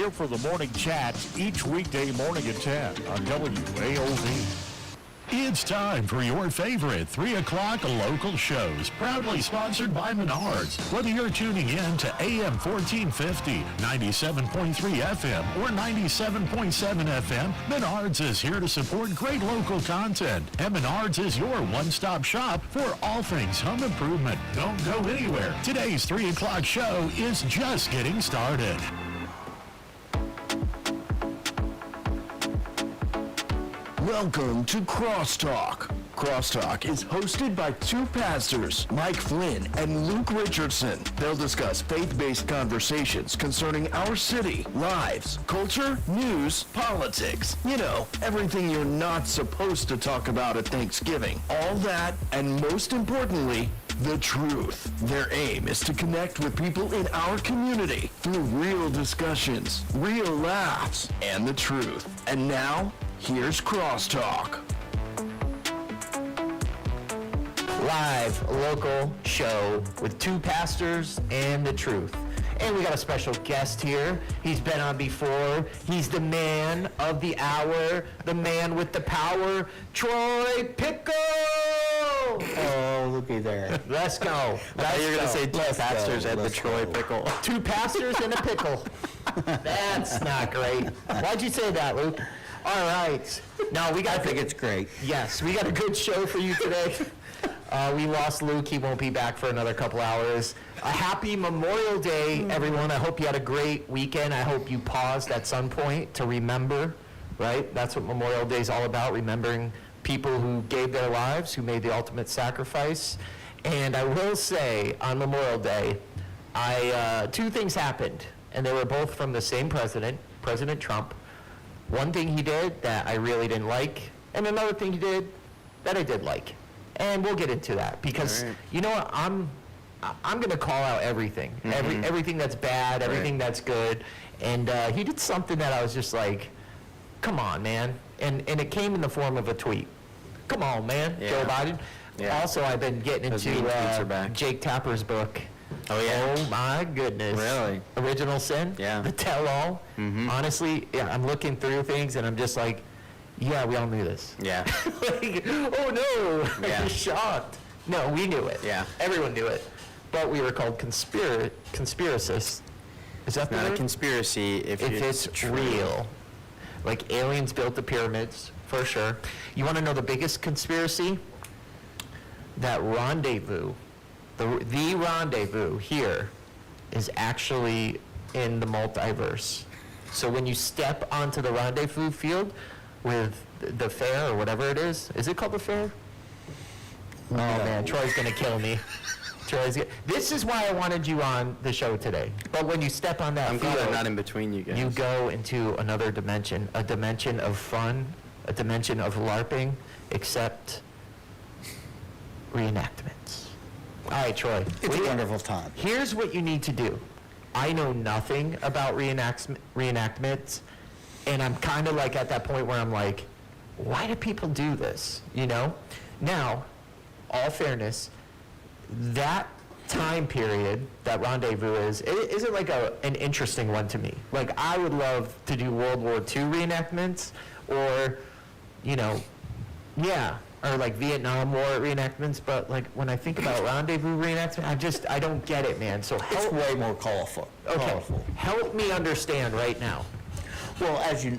here for the morning chats each weekday morning at 10 on WAOV. It's time for your favorite 3 o'clock local shows, proudly sponsored by Menards. Whether you're tuning in to AM 1450, 97.3 FM, or 97.7 FM, Menards is here to support great local content. And Menards is your one-stop shop for all things home improvement. Don't go anywhere. Today's 3 o'clock show is just getting started. Welcome to Crosstalk. Crosstalk is hosted by two pastors, Mike Flynn and Luke Richardson. They'll discuss faith-based conversations concerning our city, lives, culture, news, politics. You know, everything you're not supposed to talk about at Thanksgiving. All that, and most importantly, the truth. Their aim is to connect with people in our community through real discussions, real laughs, and the truth. And now, here's Crosstalk. Live local show with two pastors and the truth. And we got a special guest here. He's been on before. He's the man of the hour, the man with the power, Troy Pickle. Oh, looky there. Let's go. You're going to say two pastors and the Troy Pickle. Two pastors and a pickle. That's not great. Why'd you say that, Luke? All right. Now we got. I think it's great. Yes, we got a good show for you today. We lost Luke. He won't be back for another couple hours. A happy Memorial Day, everyone. I hope you had a great weekend. I hope you paused at some point to remember, right? That's what Memorial Day is all about, remembering people who gave their lives, who made the ultimate sacrifice. And I will say, on Memorial Day, two things happened, and they were both from the same president, President Trump. One thing he did that I really didn't like, and another thing he did that I did like. And we'll get into that because, you know what, I'm going to call out everything, everything that's bad, everything that's good. And he did something that I was just like, come on, man. And it came in the form of a tweet. Come on, man, Joe Biden. Yeah. Also, I've been getting into Jake Tapper's book. Oh, yeah? Oh, my goodness. Really? Original Sin? Yeah. The Tell-All. Honestly, I'm looking through things, and I'm just like, yeah, we all knew this. Yeah. Like, oh, no. Yeah. I'm shocked. No, we knew it. Yeah. Everyone knew it. But we were called conspiracists. Is that the Not word? a conspiracy if it's real. Like aliens built the pyramids, for sure. You want to know the biggest conspiracy? That rendezvous. The rendezvous here is actually in the multiverse. So when you step onto the rendezvous field with the fair or whatever it is it called the fair? Oh man, Troy's gonna kill me. This is why I wanted you on the show today. But when you step on that I'm field, glad I'm not in between you guys. you go into another dimension, a dimension of fun, a dimension of LARPing, except reenactments. All right, Troy. It's a wonderful time. Here's what you need to do. I know nothing about reenactments, and I'm kind of like at that point where I'm like, why do people do this? You know? Now, all fairness, that time period, that rendezvous is it like an interesting one to me. Like, I would love to do World War II reenactments, or, you know, or like Vietnam War reenactments, but like when I think about rendezvous reenactment, I don't get it, man. So It's way more colorful. Okay, help me understand right now. Well, as you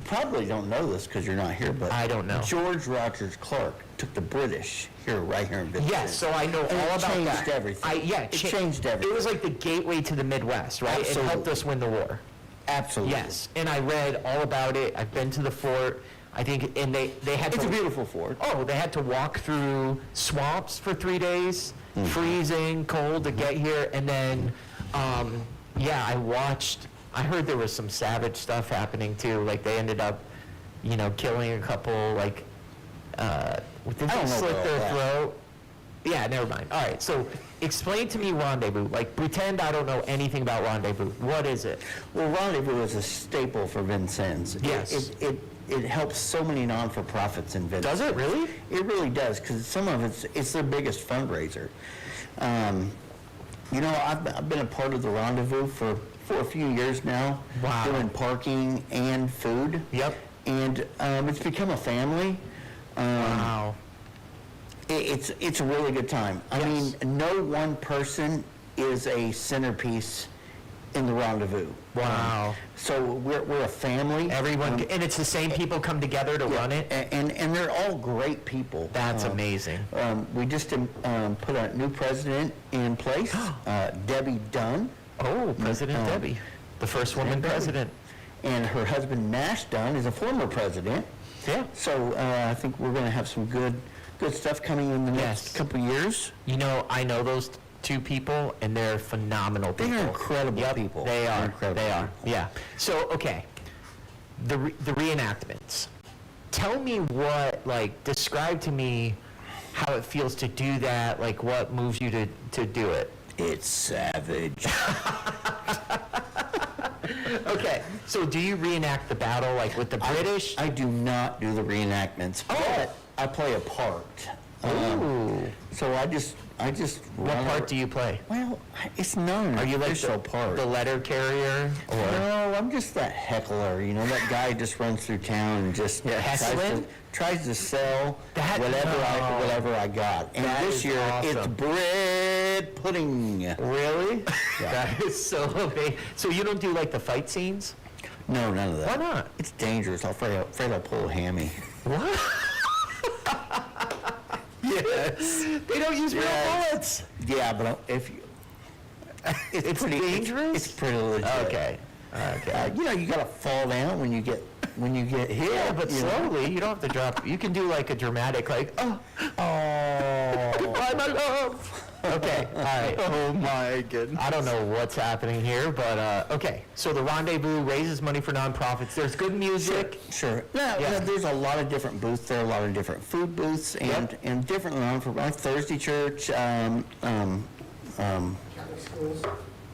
probably don't know this because you're not here, but I don't know. George Rogers Clark took the British right here in Vietnam. Yes, so I know all about that. It changed everything. It changed everything. It was like the gateway to the Midwest, right? Absolutely. It helped us win the war. Absolutely. Yes, and I read all about it. I've been to the fort. I think, and they had It's to... a beautiful fort. Oh, they had to walk through swamps for 3 days, freezing, cold to get here, and then, I heard there was some savage stuff happening too, like they ended up, killing a couple, like, did they slit their throat? Yeah, never mind. All right, so explain to me rendezvous. Like, pretend I don't know anything about rendezvous. What is it? Well, rendezvous is a staple for Vincennes. Yes. It helps so many non-for-profits in Vincennes. Does it really? It really does, because some of it's their biggest fundraiser. I've been a part of the rendezvous for for a few years now. Wow. Doing parking and food. Yep. And it's become a family. Wow. It's a really good time. I Yes. mean, no one person is a centerpiece in the rendezvous. Wow. So we're a family. Everyone, and it's the same people come together to run it? And they're all great people. That's amazing. We just put a new president in place, Debbie Dunn. Oh, President Debbie, the first woman Debbie. president. And her husband, Nash Dunn, is a former president. Yeah. So I think we're going to have some good stuff coming in the next Yes. couple of years. You know, I know those two people, and they're phenomenal people. They're incredible Yep, people. They They're are. incredible They are. people. Yeah. So, okay, the reenactments. Tell me what, like, describe to me how it feels to do that. Like, what moves you to do it? It's savage. Okay. So, do you reenact the battle, like with the British? I do not do the reenactments, but I play a part. Ooh. So I just What part do you play? Well, it's not an Are you like official part. the letter carrier? Or No, I'm just that heckler. You know, that guy just runs through town and just Heckling? tries to sell That- no. whatever I got. And That this is year it's awesome. bread pudding. Really? That is so amazing. So you don't do like the fight scenes? No, none of that. Why not? It's dangerous. I'm afraid I'll pull a hammy. What? Yes. They don't use real Yes. bullets. Yeah, but if you, It's dangerous? It's pretty legit. Okay. Okay. You know, you gotta fall down when you get hit. Yeah, but you know? slowly. You don't have to drop. You can do like a dramatic, like, oh, goodbye, my love. Okay. All right. Oh my goodness. I don't know what's happening here, but okay. So the rendezvous raises money for nonprofits. There's good music. Sure. Yeah, Yeah. there's a lot of different booths there, a lot of different food booths, and different for like Thursday church,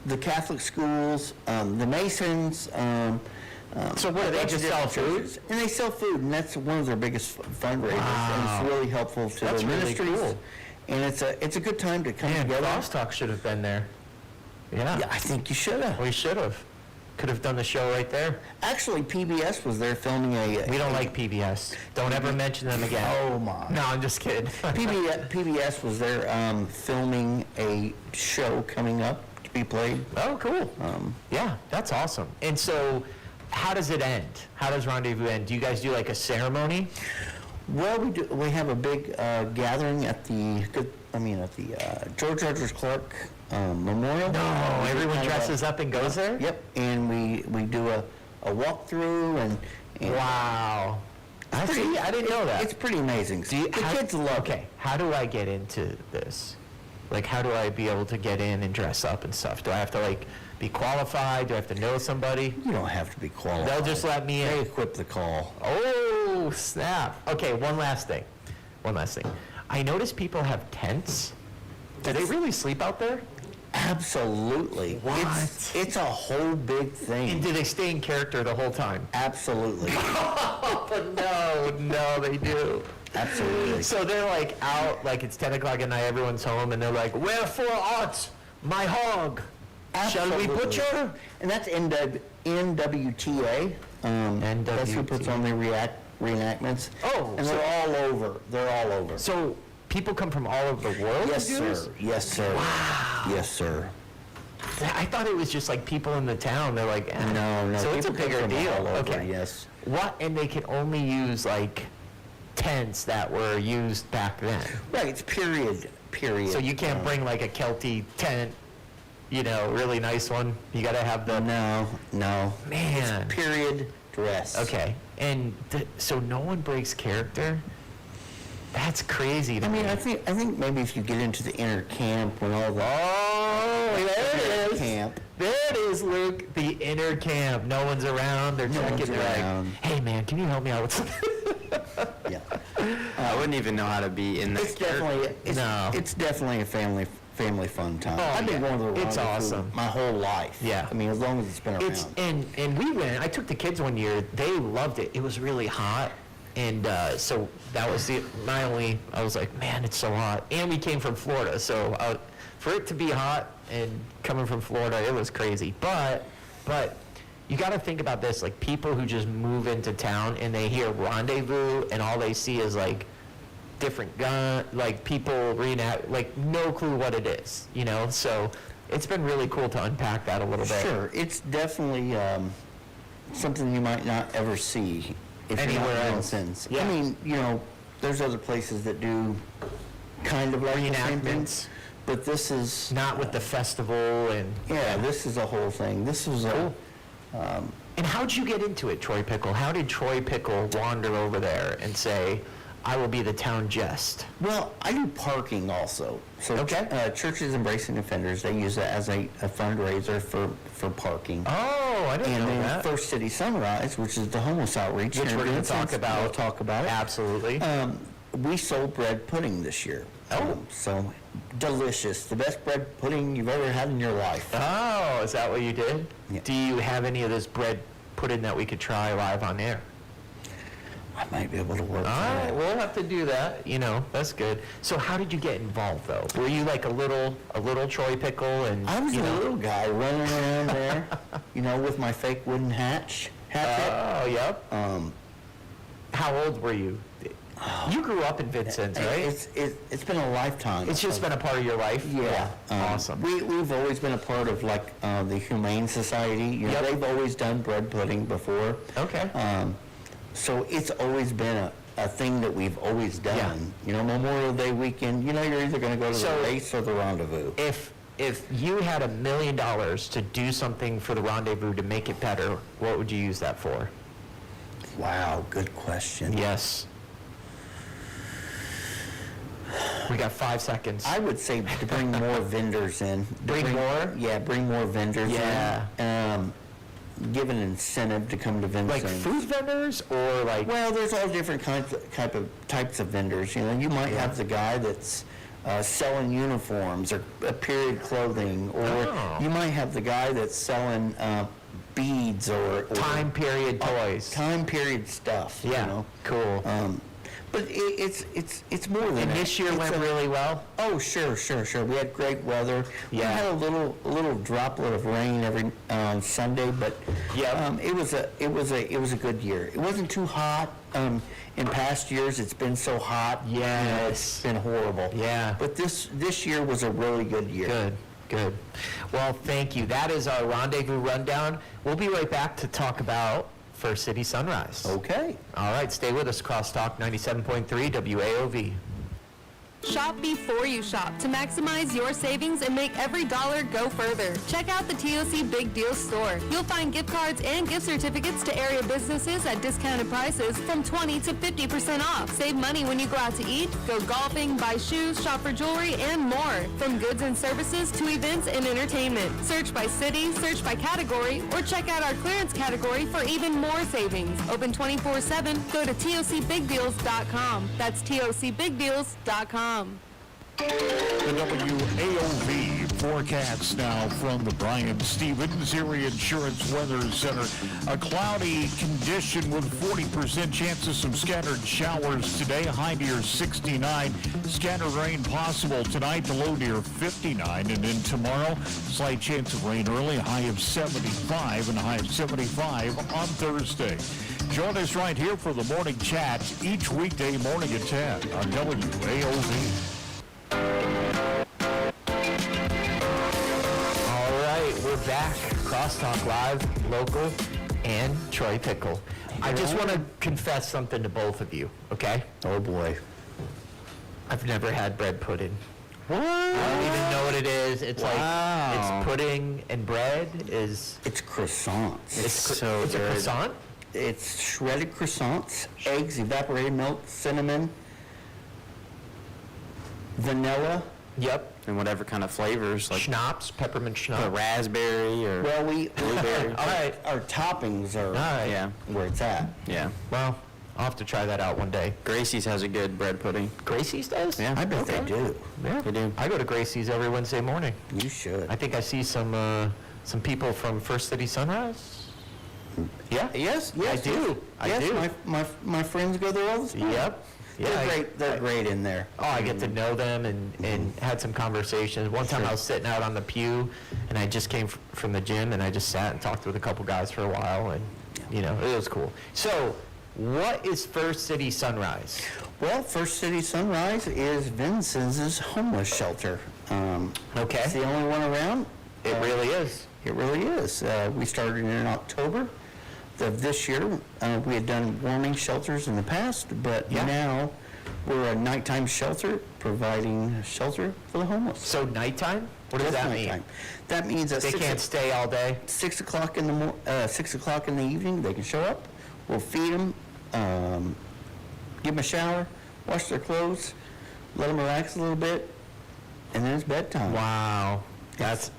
the Catholic schools, the Masons. So what, do they bunch of just sell different food? churches. And they sell food, and that's one of their biggest fundraisers. And it's really helpful to That's their really ministries. cool. And it's a good time to come Man, together. Crosstalk should have been there. Yeah. Yeah, I think you should have. We should have. Could have done the show right there. Actually, PBS was there filming We don't like PBS. Don't ever mention them again. Oh my. No, I'm just kidding. PBS was there filming a show coming up to be played. Oh, cool. Yeah, that's awesome. And so, how does it end? How does Rendezvous end? Do you guys do like a ceremony? Well, we have a big gathering at the George Rogers Clark Memorial. No, everyone dresses up and goes there? Yep, and we do a walkthrough and Wow. I see. I didn't know that. It's pretty amazing. The kids love it. Okay, how do I get into this? Like, how do I be able to get in and dress up and stuff? Do I have to, like, be qualified? Do I have to know somebody? You don't have to be qualified. They'll just let me They in. equip the call. Oh, snap. Okay, one last thing. I notice people have tents. Do they really sleep out there? Absolutely. What? It's a whole big And thing. do they stay in character the whole time? Absolutely. No, they do. Absolutely. So they're like out, like it's 10 o'clock at night, everyone's home, and they're like, "Wherefore art my hog? Shall we Absolutely. butcher?" And that's NWTA. That's who puts on the reenactments. Oh, And so- they're all over. They're all over. So people come from all over the world Yes, to do sir. this? Yes, sir. Wow. Yes, sir. I thought it was just like people in the town. They're like, eh. No. So it's a people come bigger from deal. all over, Okay. Yes. What? And they can only use like tents that were used back then. Right. It's period. So you can't bring like a Kelty tent, really nice one. You got to have the No. man. Period dress. Okay, and so no one breaks character. That's crazy. I mean, I think maybe if you get into the inner camp when all the there it is. camp. There it is, Luke. The inner camp. No one's around. They're No checking. one's They're around. like, "Hey, man, can you help me out with something?" Yeah. I wouldn't even know how to be in It's that definitely No. it's definitely a family fun time. Oh, I've been yeah. going to the It's rendezvous awesome. my whole life. Yeah. I mean, as long as it's been around. It's and we went. I took the kids one year. They loved it. It was really hot, and so that was my only. I was like, man, it's so hot. And we came from Florida, so for it to be hot and coming from Florida, it was crazy. But But you got to think about this, like people who just move into town and they hear rendezvous and all they see is like different gun, like people reenact, like no clue what it is, you know? So it's been really cool to unpack that a little bit. Sure, it's definitely something you might not ever see if Anywhere you're not in else. Vincennes. Yeah. I mean, you know, there's other places that do kind of like the same thing, Reenactments. but this is, Not with the festival and... yeah, this is a whole thing. This is a, And how'd you get into it, Troy Pickle? How did Troy Pickle wander over there and say, I will be the town jest? well, I do parking also. So Okay. Churches Embracing Offenders, they use it as a fundraiser for parking. Oh, I didn't And know then that. First City Sunrise, which is the homeless outreach. Which here we're in going to talk Vincennes, about. We'll talk about it. Absolutely. We sold bread pudding this year. Oh. So delicious. The best bread pudding you've ever had in your life. Oh, is that what you did? Yeah. Do you have any of this bread pudding that we could try live on air? I might be able to work All on right, it. we'll have to do that. You know, that's good. So how did you get involved, though? Were you like a little Troy Pickle? And I was you a know? little guy running around there, you know, with my fake wooden hatchet. Oh, yep. How old were you? You grew up in Vincennes, right? It's been a lifetime. It's just been a part of your life? Yeah. Awesome. We've always been a part of like the Humane Society. You know, Yep. they've always done bread pudding before. Okay. So it's always been a thing that we've always done. Yeah. You know, Memorial Day weekend, you know, you're either going to go to So- the race or the rendezvous. If you had $1 million to do something for the rendezvous to make it better, what would you use that for? Wow, good question. Yes. We got 5 seconds. I would say to bring more vendors in. Bring more? Yeah, bring more vendors Yeah. in. Give an incentive to come to Like Vincennes. food vendors or like... Well, there's all different types of vendors. You know, you might have the guy that's selling uniforms or period clothing, or Oh. you might have the guy that's selling beads or time period toys. time period stuff. Yeah, You know? cool. But it's more than And that. this year It's went a- really well? Oh, sure. We had great weather. We Yeah. had a little droplet of rain every on Sunday, but Yep. it was a good year. It wasn't too hot. In past years, it's been so hot. You know, Yes. it's been horrible. Yeah. But this year was a really good year. Good. Well, thank you. That is our rendezvous rundown. We'll be right back to talk about First City Sunrise. Okay. All right, stay with us. Crosstalk 97.3 WAOV. Shop before you shop to maximize your savings and make every dollar go further. Check out the TOC Big Deals store. You'll find gift cards and gift certificates to area businesses at discounted prices from 20 to 50% off. Save money when you go out to eat, go golfing, buy shoes, shop for jewelry, and more. From goods and services to events and entertainment. Search by city, search by category, or check out our clearance category for even more savings. Open 24/7. Go to TOCBigDeals.com. That's TOCBigDeals.com. The WAOV forecast now from the Brian Stevens Area Insurance Weather Center. A cloudy condition with 40% chance of some scattered showers today, high near 69. Scattered rain possible tonight, the low near 59. And then tomorrow, slight chance of rain early, high of 75 and a high of 75 on Thursday. Join us right here for the morning chat each weekday morning at 10 on WAOV. All right, we're back. Crosstalk Live, local, and Troy Pickle. I just want to confess something to both of you, okay? Oh boy. I've never had bread pudding. What? I don't even know what it is. It's Wow. like, it's pudding and bread is... It's croissants. It's a croissant? It's shredded croissants, eggs, evaporated milk, cinnamon, vanilla. Yep. And whatever kind of flavors, like Schnapps, peppermint a schnapps. raspberry or Well, blueberry. All right. our toppings are right. Yeah, where it's at. yeah. Well, I'll have to try that out one day. Gracie's has a good bread pudding. Gracie's does? Yeah. I bet they do. Yeah. They do. I go to Gracie's every Wednesday morning. You should. I think I see some people from First City Sunrise. Yeah? Yes, yes. I do. I Yes, do. My friends go there all the time. Yep. Yeah, They're great in there. Oh, I get to know them and had some conversations. One time I was sitting out on the pew, and I just came from the gym, and I just sat and talked with a couple guys for a while, and, it was cool. So, what is First City Sunrise? Well, First City Sunrise is Vincent's homeless shelter. Okay. It's the only one around. It really is. It really is. We started in October of this year. We had done warming shelters in the past, but now we're a nighttime shelter providing shelter for the homeless. So nighttime? What does that mean? Nighttime. That means that They can't stay all day? 6 o'clock in the 6 o'clock in the evening, they can show up. We'll feed them, give them a shower, wash their clothes, let them relax a little bit, and then it's bedtime. Wow. That's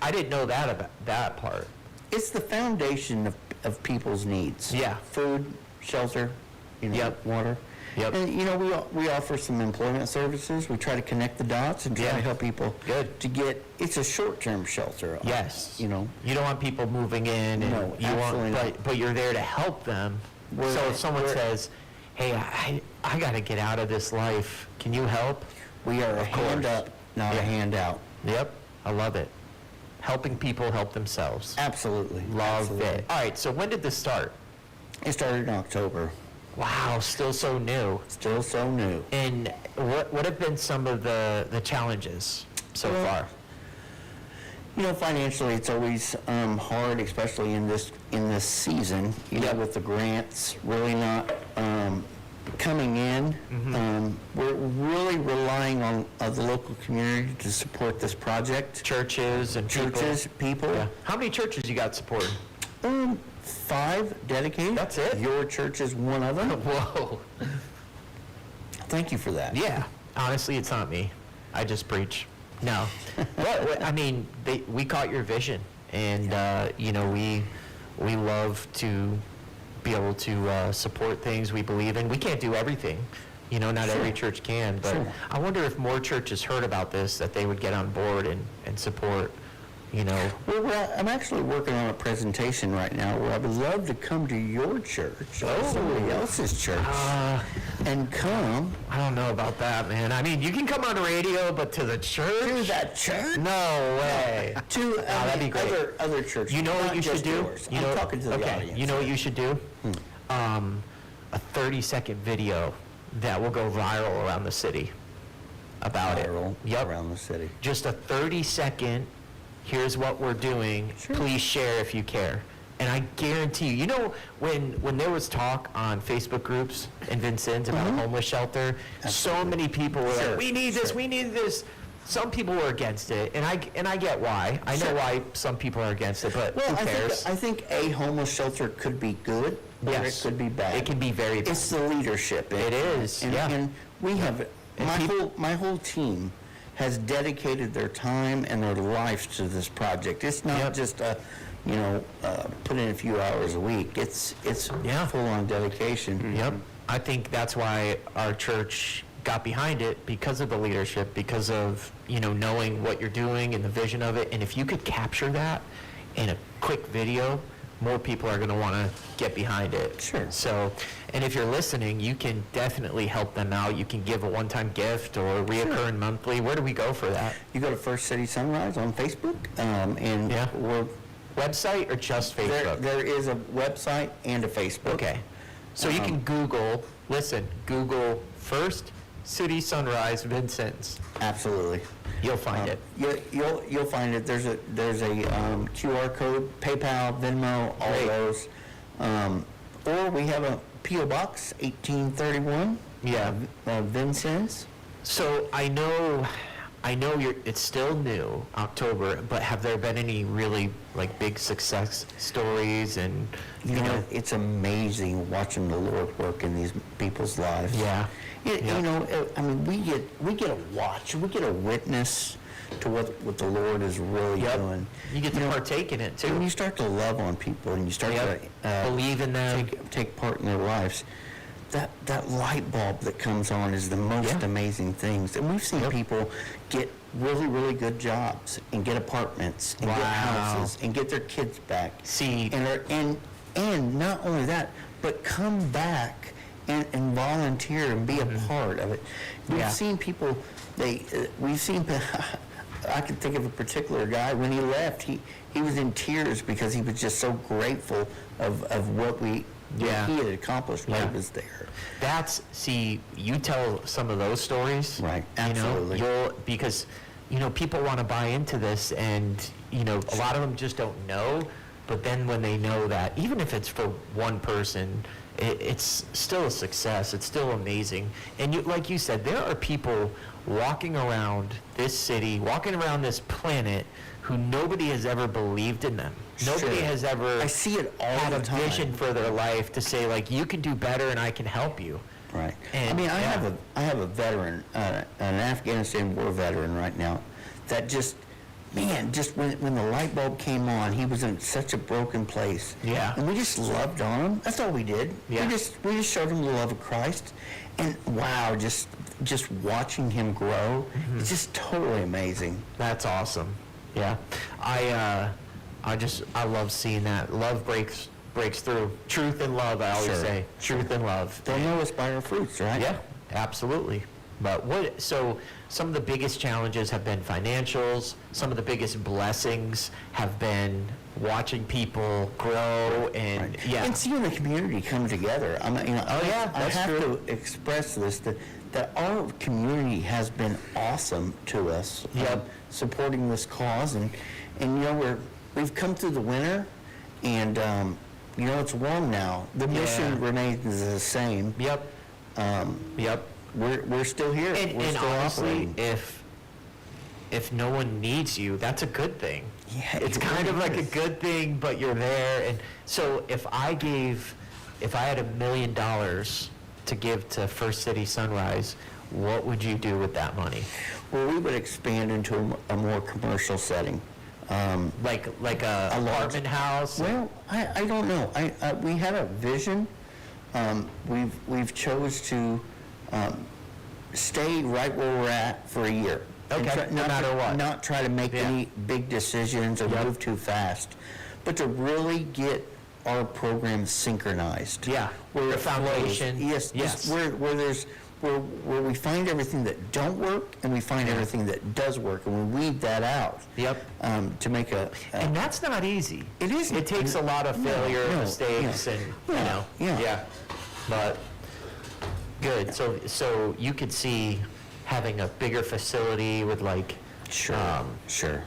I didn't know that about that part. It's the foundation of people's needs. Yeah. Food, shelter, Yep. water. Yep. And we offer some employment services. We try to connect the dots and try to help people Good. to get. It's a short-term shelter. Yes. You know. You don't want people moving in, and No, you absolutely want, not. but you're there to help them. So if someone says, "Hey, I got to get out of this life. Can you help?" We are a Of course. hand up, not a handout. Yep. I love it. Helping people help themselves. Absolutely. Love Absolutely. it. All right. So when did this start? It started in October. Wow. Still so new. Still so new. And what have been some of the challenges so Well, far? Financially, it's always hard, especially in this season. With the grants really not coming in. We're really relying on the local community to support this project. Churches and People. Yeah. How many churches you got supported? 5 dedicated. That's it? Your church is one of them. Whoa. Thank you for that. Yeah. Honestly, it's not me. I just preach. No. But, I mean, we caught your vision. And, we love to be able to support things we believe in. We can't do everything. Not every church can. But Sure. I wonder if more churches heard about this, that they would get on board and support, Well, I'm actually working on a presentation right now where I would love to come to your church or somebody else's church and come I don't know about that, man. I mean, you can come on the radio, but to the church? to that church. No way. To that'd be great. other churches. You know what not you should just do? yours. I'm talking to the audience. You know what you should do? A 30-second video that will go viral around the city about Viral it. Yep. around the city. Just a 30-second, here's what we're doing, please share if you care. And I guarantee you, when there was talk on Facebook groups in Vincennes about a homeless shelter, so many people were Sure, like, we need this, we need this. Some people were against it, and I get why. I know why some people are against it, but Well, who cares? I think a homeless shelter could be good, or Yes. it could be bad. It can be very bad. It's the leadership. It is, And, yeah. and we have And my whole team has dedicated their time and their life to this project. It's not Yep. just put in a few hours a week. It's Yeah. full on dedication. Yep. I think that's why our church got behind it, because of the leadership, because of, knowing what you're doing and the vision of it. And if you could capture that in a quick video, more people are going to want to get behind it. Sure. So, and if you're listening, you can definitely help them out. You can give a one-time gift or reoccurring monthly. Where do we go for that? You go to First City Sunrise on Facebook, and Yeah. we're Website or just Facebook? there is a website and a Facebook. Okay. So you can Google First City Sunrise Vincennes. Absolutely. You'll find it. You'll find it. There's a QR code, PayPal, Venmo, all Great. those. Or we have a PO Box 1831. Yeah. Vincennes. So I know it's still new, October, but have there been any really big success stories and It's amazing watching the Lord work in these people's lives. Yeah. I mean, we get a watch, we get a witness to what the Lord is really doing. you get to partake in it When too. you start to love on people and you start Yep. to Believe in them. take part in their lives, that light bulb that comes on is the most amazing things. And we've seen people get really, really good jobs and get apartments and get Wow. houses and get their kids back. See. And not only that, but come back and volunteer and be a part of it. We've Yeah. seen people, we've seen, I can think of a particular guy, when he left, he was in tears because he was just so grateful of what what he had accomplished while Yeah. he was there. You tell some of those stories. Right, You know, absolutely. because, people want to buy into this, and, a lot of them just don't know, but then when they know that, even if it's for one person, it's still a success. It's still amazing. And like you said, there are people walking around this city, walking around this planet, who nobody has ever believed in them. Nobody Sure. has ever I see it all had the a time. vision for their life to say, like, you can do better and I can help you. Right. And, I mean, I yeah. have a veteran, an Afghanistan war veteran right now, that just when the light bulb came on, he was in such a broken place. Yeah. And we just loved on him. That's all we did. Yeah. We just showed him the love of Christ, and wow, just watching him grow, it's just totally amazing. That's awesome. Yeah. I love seeing that. Love breaks through. Truth and love, I always Sure. say. Truth and love. They'll know us by our fruits, right? Yeah, absolutely. But so some of the biggest challenges have been financials. Some of the biggest blessings have been watching people grow and Right. yeah. And seeing the community come together. I that's have true. to express this, that our community has been awesome to us. Yep. Supporting this cause, and we've come through the winter, and it's warm now. The mission remains the same. Yep. Yep. We're still here. And, we're and still honestly, operating. if no one needs you, that's a good thing. Yeah, It's it kind of really like a is. good thing, but you're there. And so if I had $1 million to give to First City Sunrise, what would you do with that money? Well, we would expand into a more commercial setting. Like a A large- apartment house? Well, I don't know. We had a vision. We've chose to stay right where we're at for a year. And Okay, no matter what. Not try to make Yeah. any big decisions or Yep. move too fast, but to really get our program synchronized. Yeah, Where the it flows. foundation. Yes. Yes. Where we find everything that don't work and we find everything that does work, and we weed that out. Yep. To make And that's not easy. It isn't. It takes a lot of No, failure, no, mistakes, yeah. and Yeah, yeah. yeah. But good. So you could see having a bigger facility with Sure.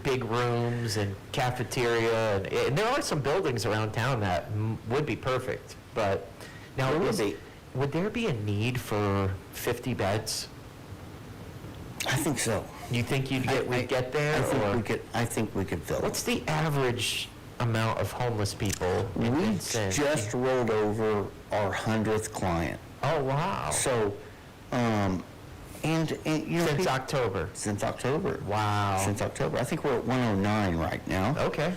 big rooms and cafeteria, and there are some buildings around town that would be perfect. But now, There would be. would there be a need for 50 beds? I think so. You think we'd get there? I think we could fill it. What's the average amount of homeless people in We Vincent? just rolled over our 100th client. Oh, wow. So, Since October. Since October. Wow. Since October. I think we're at 109 right now. Okay.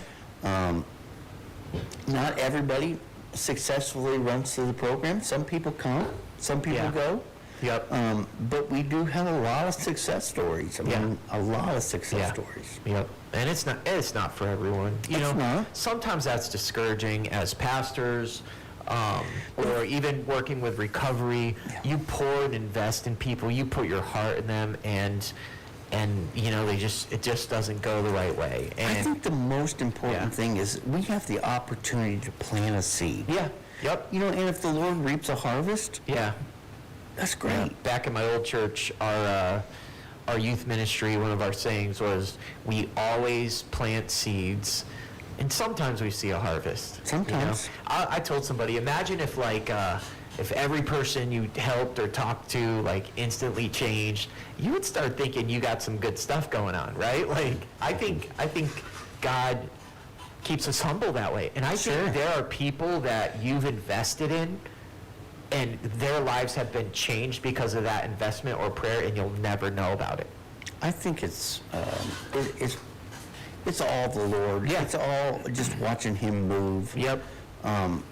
Not everybody successfully runs through the program. Some people come, some people Yeah. go. Yep. But we do have a lot of success stories. I mean, a lot of success Yeah. stories. Yep. And it's not for everyone. It's not. Sometimes that's discouraging as pastors, or even working with recovery. Yeah. You pour and invest in people. You put your heart in them, and it just doesn't go the right way. I And think the most important Yeah. thing is we have the opportunity to plant a seed. yeah. Yep. And if the Lord reaps a harvest, Yeah. that's great. Yeah. Back in my old church, our youth ministry, one of our sayings was, "We always plant seeds, and sometimes we see a harvest." Sometimes. I told somebody, imagine if if every person you helped or talked to instantly changed, you would start thinking you got some good stuff going on, right? I think God keeps us humble that way, and I Sure. think there are people that you've invested in, and their lives have been changed because of that investment or prayer, and you'll never know about it. I think it's all the Lord. Yeah. It's all just watching Him move. Yep.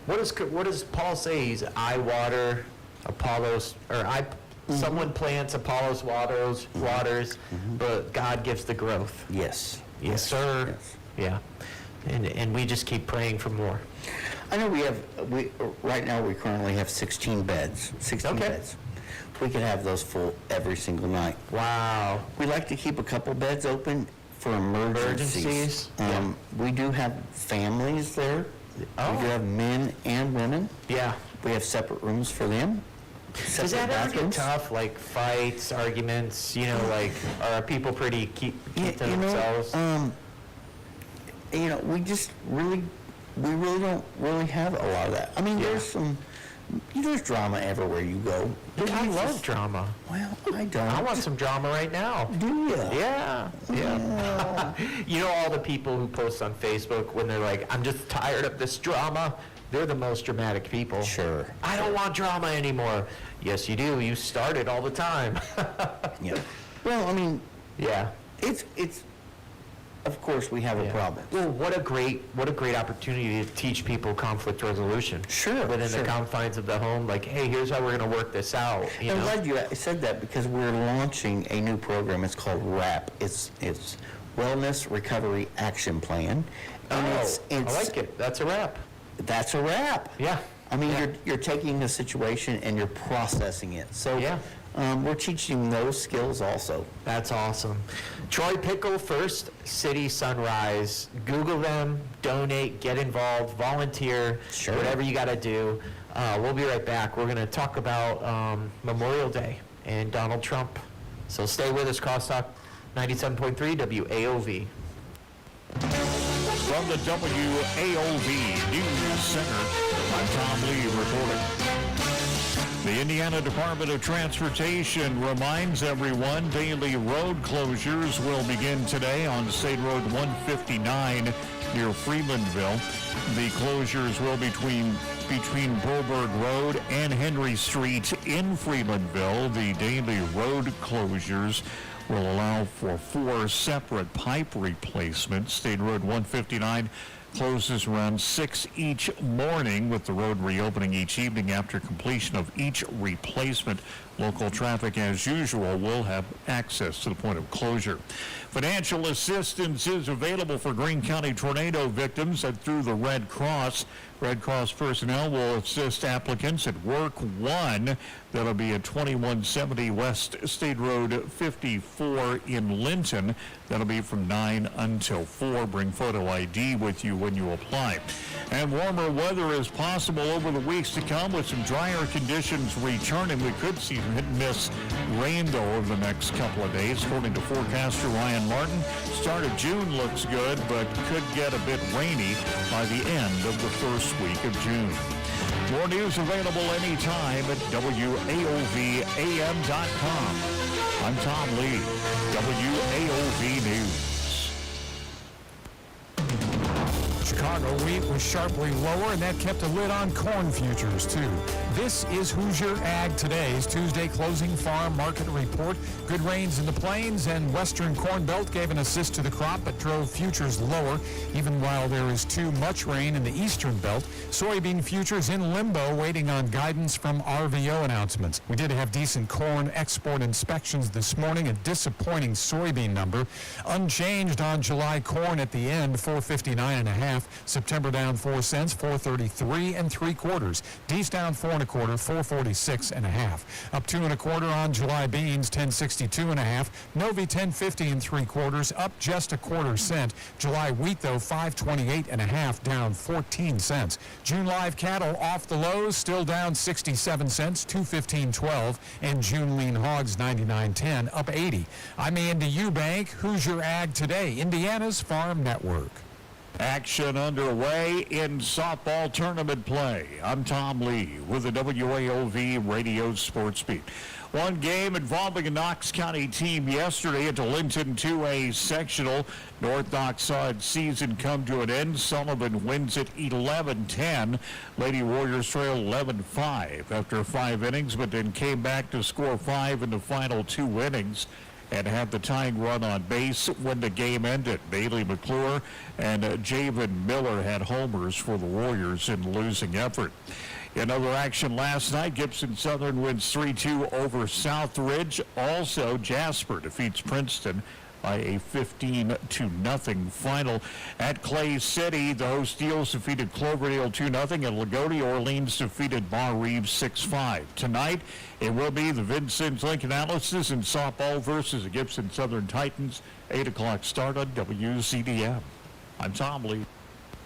What does Paul say? He's I water, Apollos, or someone plants, Apollos waters, but God gives the growth. Yes. Yes, sir. Yes. Yeah. And we just keep praying for more. I know right now we currently have 16 beds. 16 Okay. beds. We could have those full every single night. Wow. We like to keep a couple beds open for emergencies. We do have families there. Oh. We do have men and women. Yeah. We have separate rooms for them. Does that ever get tough, like fights, arguments, like, are people pretty keep to themselves? We really don't really have a lot of that. I mean, there's drama everywhere you go. But I love drama. Well, I don't. I want some drama right now. Do you? Yeah. All the people who post on Facebook when they're like, I'm just tired of this drama. They're the most dramatic people. Sure. I don't want drama anymore. Yes, you do. You start it all the time. Yeah. Well, I mean, Yeah. it's. Of course, we have a problem. Well, what a great opportunity to teach people conflict resolution. Sure, Within sure. the confines of the home, like, hey, here's how we're going to work this out. I'm glad you said that because we're launching a new program. It's called WRAP. It's Wellness Recovery Action Plan. And I like it. That's a wrap. That's a wrap. Yeah. I mean, you're taking a situation and you're processing it. So Yeah. we're teaching those skills also. That's awesome. Troy Pickle First City Sunrise. Google them, donate, get involved, volunteer, Sure. whatever you got to do. We'll be right back. We're going to talk about Memorial Day and Donald Trump. So stay with us, Crosstalk 97.3 WAOV. From the WAOV News Center, I'm Tom Lee reporting. The Indiana Department of Transportation reminds everyone daily road closures will begin today on State Road 159 near Freemanville. The closures will between Broberg Road and Henry Street in Freemanville. The daily road closures will allow for 4 separate pipe replacements. State Road 159 closes around 6 each morning, with the road reopening each evening after completion of each replacement. Local traffic, as usual, will have access to the point of closure. Financial assistance is available for Greene County tornado victims through the Red Cross. Red Cross personnel will assist applicants at Work 1. That'll be at 2170 West State Road 54 in Linton. That'll be from 9 until 4. Bring photo ID with you when you apply. And warmer weather is possible over the weeks to come, with some drier conditions returning. We could see hit and miss rain, though, over the next couple of days. According to forecaster Ryan Martin, start of June looks good, but could get a bit rainy by the end of the first week of June. More news available anytime at WAOVAM.com. I'm Tom Lee, WAOV News. Chicago wheat was sharply lower, and that kept a lid on corn futures, too. This is Hoosier Ag Today's Tuesday closing farm market report. Good rains in the plains and western corn belt gave an assist to the crop, but drove futures lower, even while there is too much rain in the eastern belt. Soybean futures in limbo, waiting on guidance from RVO announcements. We did have decent corn export inspections this morning, a disappointing soybean number. Unchanged on July corn at the end, 459.5. September down 4 cents, 433 3/4. D's down 4 1/4, 446.5. Up 2 1/4 on July beans, 1062.5. Novi 1050 3/4, up just a 1/4 cent. July wheat though 528.5, down 14 cents. June live cattle off the lows, still down 67 cents, 215.12, and June lean hogs 99.10, up 80. I'm Andy Eubank, Hoosier Ag Today, Indiana's Farm Network. Action underway in softball tournament play. I'm Tom Lee with the WAOV Radio Sports Beat. One game involving a Knox County team yesterday at the Linton 2A sectional. North Knox saw its season come to an end. Sullivan wins it 11-10. Lady Warriors trail 11-5 after 5 innings, but then came back to score 5 in the final 2 innings. And had the tying run on base when the game ended. Bailey McClure and Javen Miller had homers for the Warriors in the losing effort. In other action last night, Gibson Southern wins 3-2 over Southridge. Also, Jasper defeats Princeton by a 15-0 final. At Clay City, the host Steels defeated Cloverdale 2-0. At Lagodi, Orleans defeated Bar Reeves 6-5. Tonight, it will be the Vincent Lincoln Atlases in softball versus the Gibson Southern Titans. 8 o'clock start on WCDM. I'm Tom Lee.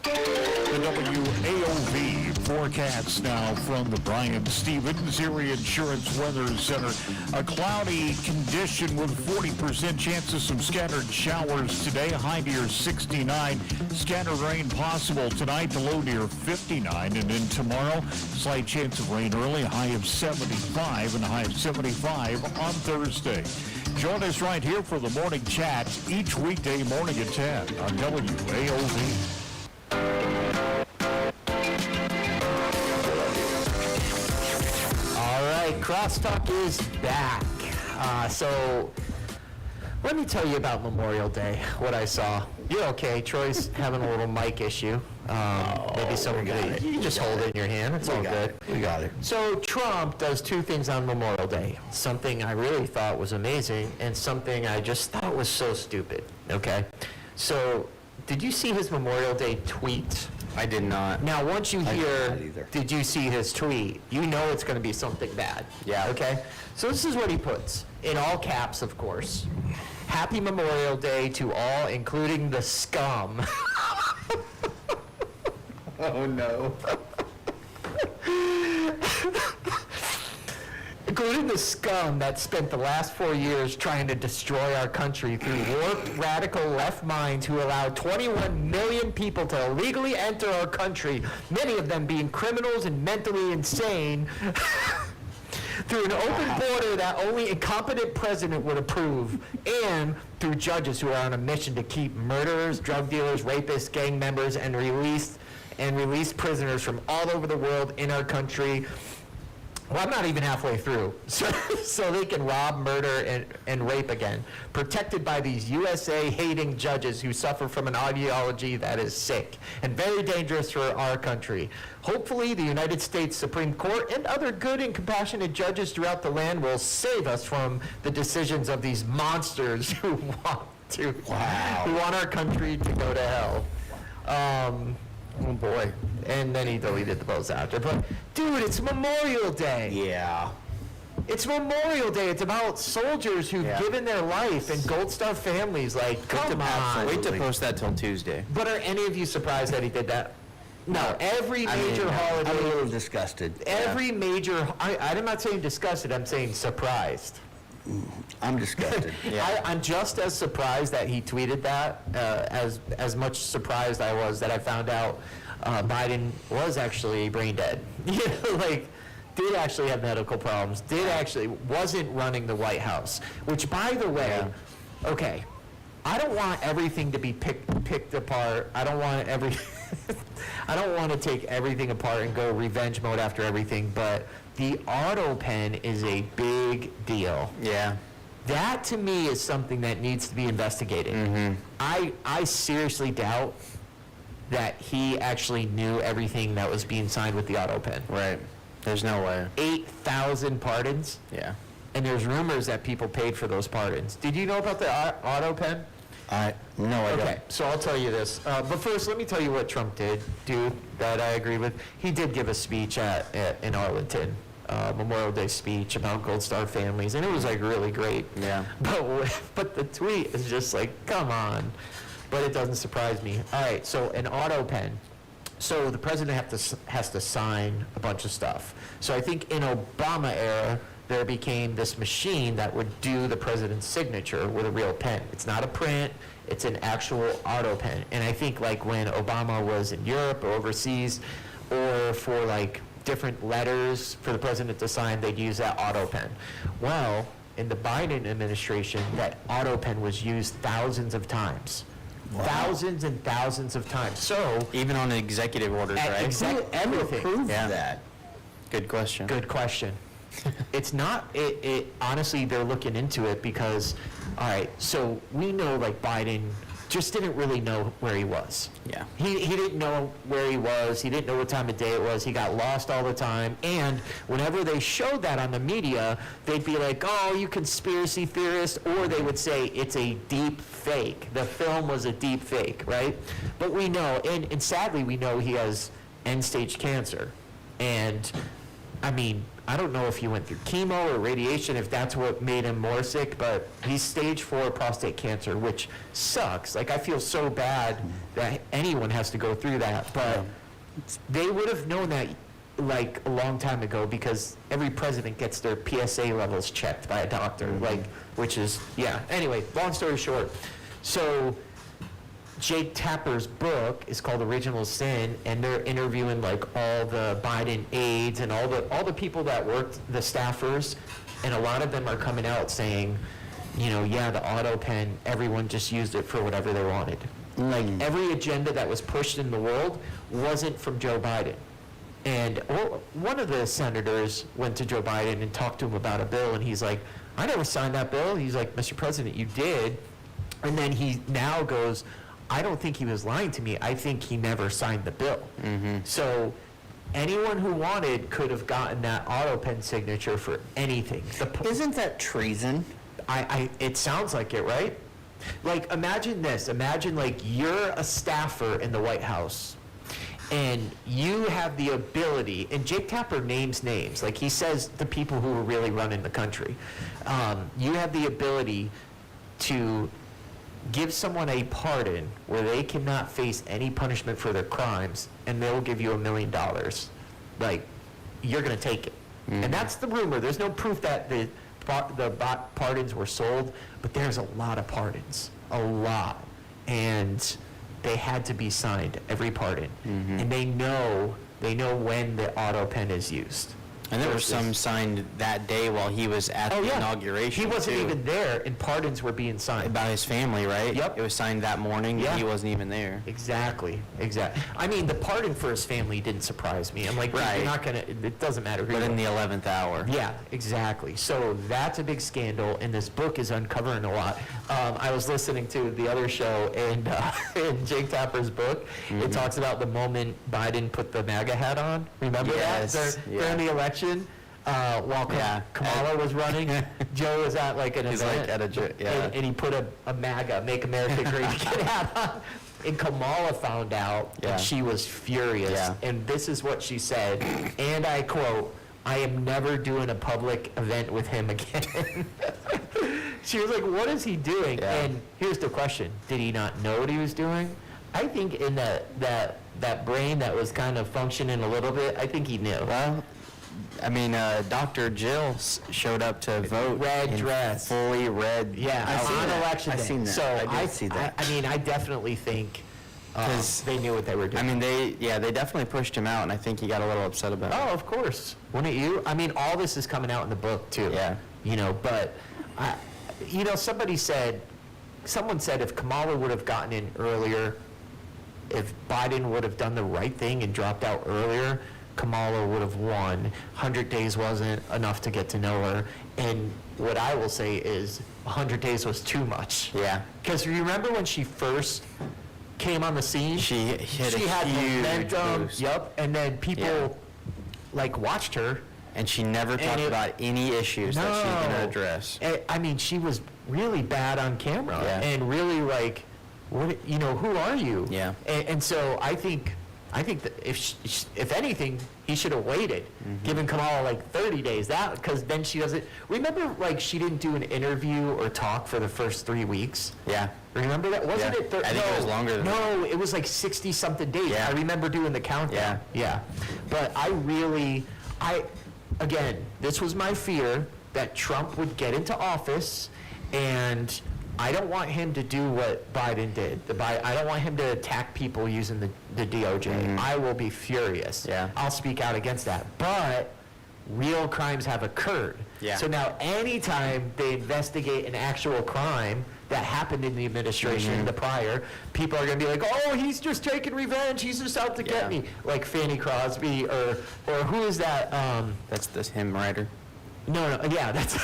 The WAOV forecast now from the Brian Stevens Erie Insurance Weather Center. A cloudy condition with 40% chance of some scattered showers today, high near 69. Scattered rain possible tonight, the low near 59. And then tomorrow, slight chance of rain early, high of 75 and a high of 75 on Thursday. Join us right here for the morning chat each weekday morning at 10 on WAOV. Crosstalk is back. So let me tell you about Memorial Day, what I saw. You're okay. Troy's having a little mic issue. Maybe someone you can just hold it in your hand. It's all good. We got it. So Trump does two things on Memorial Day. Something I really thought was amazing and something I just thought was so stupid. Okay? So did you see his Memorial Day tweet? I did not. Now, once you did hear, not either. did you see his tweet, you know it's going to be something bad. Yeah. Okay? So this is what he puts, in all caps, of course. Happy Memorial Day to all, including the scum. Oh, no. Including the scum that spent the last 4 years trying to destroy our country through warped, radical left minds who allowed 21 million people to illegally enter our country, many of them being criminals and mentally insane, through an open border that only incompetent president would approve, and through judges who are on a mission to keep murderers, drug dealers, rapists, gang members, and release prisoners from all over the world in our country. Well, I'm not even halfway through, so they can rob, murder, and rape again, protected by these USA-hating judges who suffer from an ideology that is sick and very dangerous for our country. Hopefully, the United States Supreme Court and other good and compassionate judges throughout the land will save us from the decisions of these monsters who want our country to go to hell. Oh boy. And then he deleted the post after. But, dude, it's Memorial Day. Yeah. It's Memorial Day. It's about soldiers who've given their life and Gold Star families. Like, come on. Wait to post that till Tuesday. But are any of you surprised that he did that? No. Every major holiday. I'm a little disgusted. Every major. I'm not saying disgusted. I'm saying surprised. I'm disgusted. I'm just as surprised that he tweeted that as much surprised I was that I found out Biden was actually brain dead. Did actually have medical problems, wasn't running the White House, which, by the way, okay, I don't want everything to be picked apart. I don't want I don't want to take everything apart and go revenge mode after everything, but the auto pen is a big deal. Yeah. That, to me, is something that needs to be investigated. Mm-hmm. I seriously doubt that he actually knew everything that was being signed with the auto pen. Right. There's no way. 8,000 pardons? Yeah. And there's rumors that people paid for those pardons. Did you know about the auto pen? No, I don't. Okay, so I'll tell you this. But first, let me tell you what Trump did do that I agree with. He did give a speech in Arlington, Memorial Day speech about Gold Star families, and it was like really great. Yeah. But the tweet is just like, come on. But it doesn't surprise me. All right, so an auto pen. So the president has to sign a bunch of stuff. So I think in Obama era, there became this machine that would do the president's signature with a real pen. It's not a print, it's an actual auto pen. And I think like when Obama was in Europe or overseas, or for like different letters for the president to sign, they'd use that auto pen. Well, in the Biden administration, that auto pen was used thousands of times. Wow. Thousands and thousands of times. So even on executive orders, right? Everything. Who approved that? Good question. Good question. It's not, it honestly, they're looking into it because, all right, so we know like Biden just didn't really know where he was. Yeah. He didn't know where he was. He didn't know what time of day it was. He got lost all the time. And whenever they showed that on the media, they'd be like, oh, you conspiracy theorist, or they would say it's a deep fake. The film was a deep fake, right? But we know, and sadly we know he has end-stage cancer. And, I mean, I don't know if he went through chemo or radiation, if that's what made him more sick, but he's stage 4 prostate cancer, which sucks. Like, I feel so bad that anyone has to go through that, but they would have known that, like, a long time ago, because every president gets their PSA levels checked by a doctor, like, which is, yeah. Anyway, long story short, so Jake Tapper's book is called Original Sin, and they're interviewing like all the Biden aides and all the people that worked, the staffers, and a lot of them are coming out saying, you know, yeah, the auto pen, everyone just used it for whatever they wanted. Like every agenda that was pushed in the world wasn't from Joe Biden. And one of the senators went to Joe Biden and talked to him about a bill, and he's like, I never signed that bill. He's like, Mr. President, you did. And then he now goes, I don't think he was lying to me. I think he never signed the bill. So anyone who wanted could have gotten that auto pen signature for anything. Isn't that treason? It sounds like it, right? Like, imagine this. Imagine, like, you're a staffer in the White House, and you have the ability, and Jake Tapper names names. Like, he says the people who are really running the country. You have the ability to give someone a pardon where they cannot face any punishment for their crimes, and they'll give you $1 million. Like, you're going to take it. And that's the rumor. There's no proof that the pardons were sold, but there's a lot of pardons. A lot. And they had to be signed, every pardon. And they know when the auto pen is used. And there were some signed that day while he was at the inauguration. He wasn't too. even there, and pardons were being signed. By his family, right? Yep. It was signed that morning, Yeah. and he wasn't even there. Exactly. I mean, the pardon for his family didn't surprise me. I'm like, Right. you're not gonna. It doesn't matter who. But you in are. the 11th hour. Yeah, exactly. So that's a big scandal, and this book is uncovering a lot. I was listening to the other show, and in Jake Tapper's book, it talks about the moment Biden put the MAGA hat on. Remember Yes, that? yeah. During the election? While Kamala was running, Joe was at like an He's event, like at a and he put a MAGA, Make America Great Again hat on. And Kamala found out, Yeah. and she was furious. Yeah. And this is what she said, and I quote, I am never doing a public event with him again. She was like, what is he doing? Yeah. And here's the question, did he not know what he was doing? I think in that brain that was kind of functioning a little bit, I think he knew. Well, I mean, Dr. Jill showed up to vote. Red in dress. Fully red. Yeah, I've seen on that. election day. I've seen that. So I did see that. I mean, I definitely think 'cause they knew what they were doing. I mean, they definitely pushed him out, and I think he got a little upset about it. Oh, of course. Wouldn't you? I mean, all this is coming out in the book too. Yeah. You know, but someone said if Kamala would have gotten in earlier, if Biden would have done the right thing and dropped out earlier, Kamala would have won. 100 days wasn't enough to get to know her. And what I will say is 100 days was too much. Yeah. Because remember when she first came on the scene? She hit a had huge momentum. boost. Yep. And then people Yeah. like watched her. And she never talked about any issues that she's going to address. I mean, she was really bad on camera. Yeah. And really like, who are you? Yeah. And so I think that if anything, he should have waited, given Kamala like 30 days. Because then she doesn't. Remember, like she didn't do an interview or talk for the first 3 weeks. Yeah. Remember that? Wasn't Yeah. it? I think it was longer than No, it was like 60 something days. Yeah. I remember doing the countdown. Yeah. But again, this was my fear that Trump would get into office, and I don't want him to do what Biden did. I don't want him to attack people using the DOJ. I will be furious. Yeah. I'll speak out against that. But real crimes have occurred. Yeah. So now anytime they investigate an actual crime that happened in the administration, the prior, people are going to be like, oh, he's just taking revenge. He's just out to get Yeah. me. Like Fanny Crosby or who is that? That's the hymn writer. No, yeah, that's,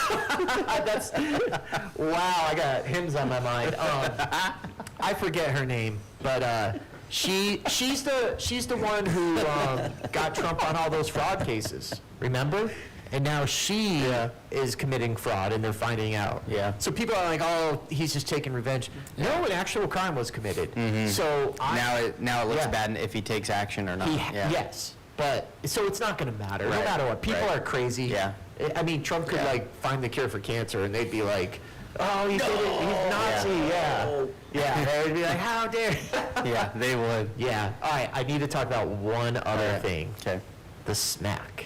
wow, I got hymns on my mind. I forget her name, but she's the one who got Trump on all those fraud cases. Remember? And now she is committing fraud, and they're finding out. Yeah. So people are like, "Oh, he's just taking revenge." No, an actual crime was committed. So Now it looks Yeah. bad if he takes action or not. Yes, but so it's not going to matter. No Right, matter what, people right. are crazy. Yeah. I mean, Trump could like find the cure for cancer, and they'd be like, "Oh, he did it. He's Nazi." Yeah. They'd be like, "How dare?" Yeah, they would. Yeah. All right. I need to talk about one other thing. Okay. The smack.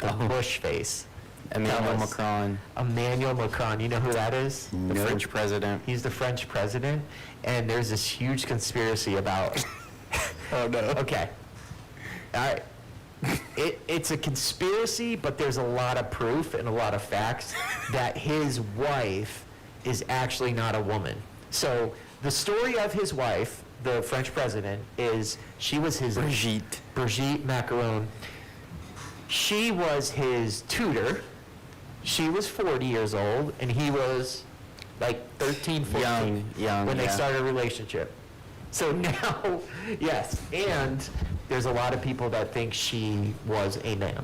The bush face. Emmanuel Tell us. Macron, Emmanuel Macron. You know who that is? the French president. He's the French president, and there's this huge conspiracy about. Oh no. Okay. All right. It's a conspiracy, but there's a lot of proof and a lot of facts that his wife is actually not a woman. So the story of his wife, the French president, is she was his Brigitte Macron. She was his tutor. She was 40 years old, and he was like 13, 14 Young, when they yeah. started a relationship. So now, yes, and there's a lot of people that think she was a man.